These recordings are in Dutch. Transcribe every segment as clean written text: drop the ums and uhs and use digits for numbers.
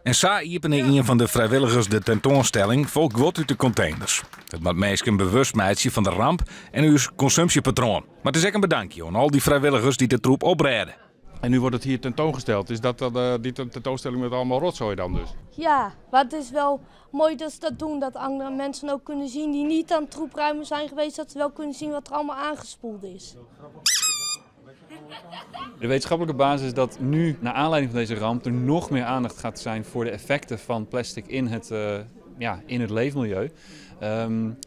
En zo opende een van de vrijwilligers de tentoonstelling vol wat uit de containers. Het maakt mensen bewust maken van de ramp en uw consumptiepatroon. Maar het is ook een bedankje aan al die vrijwilligers die de troep opredden. En nu wordt het hier tentoongesteld. Is dat die tentoonstelling met allemaal rotzooi dan dus? Ja, maar het is wel mooi dat ze dat doen. Dat andere mensen ook kunnen zien die niet aan het troepruimen zijn geweest. Dat ze wel kunnen zien wat er allemaal aangespoeld is. De wetenschappelijke basis is dat nu, naar aanleiding van deze ramp, er nog meer aandacht gaat zijn voor de effecten van plastic in het leefmilieu.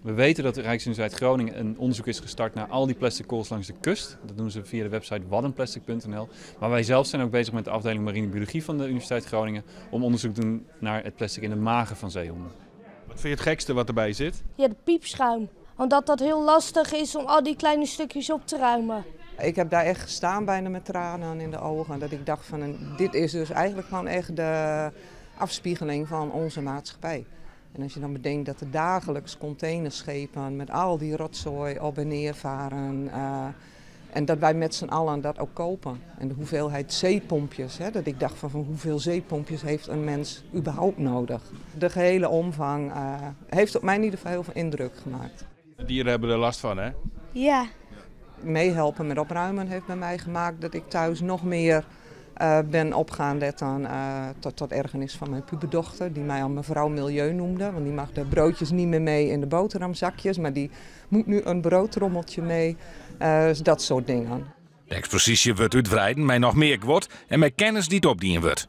We weten dat de Rijksuniversiteit Groningen een onderzoek is gestart naar al die plastic kools langs de kust. Dat doen ze via de website waddenplastic.nl. Maar wij zelf zijn ook bezig met de afdeling marine biologie van de Universiteit Groningen om onderzoek te doen naar het plastic in de magen van zeehonden. Wat vind je het gekste wat erbij zit? Ja, de piepschuim. Omdat dat heel lastig is om al die kleine stukjes op te ruimen. Ik heb daar echt gestaan bijna met tranen in de ogen. Dat ik dacht van dit is dus eigenlijk gewoon echt de afspiegeling van onze maatschappij. En als je dan bedenkt dat er dagelijks containerschepen met al die rotzooi op en neer varen. En dat wij met z'n allen dat ook kopen. En de hoeveelheid zeepompjes. Dat ik dacht van hoeveel zeepompjes heeft een mens überhaupt nodig. De gehele omvang heeft op mij in ieder geval heel veel indruk gemaakt. De dieren hebben er last van, hè? Ja. Meehelpen met opruimen heeft bij mij gemaakt dat ik thuis nog meer ben op gaan letten tot ergernis van mijn puberdochter. Die mij al mevrouw Milieu noemde. Want die mag de broodjes niet meer mee in de boterhamzakjes. Maar die moet nu een broodtrommeltje mee. Dus dat soort dingen. De expositie wordt uitbreiden met nog meer kwart en met kennis die het opdienen wordt.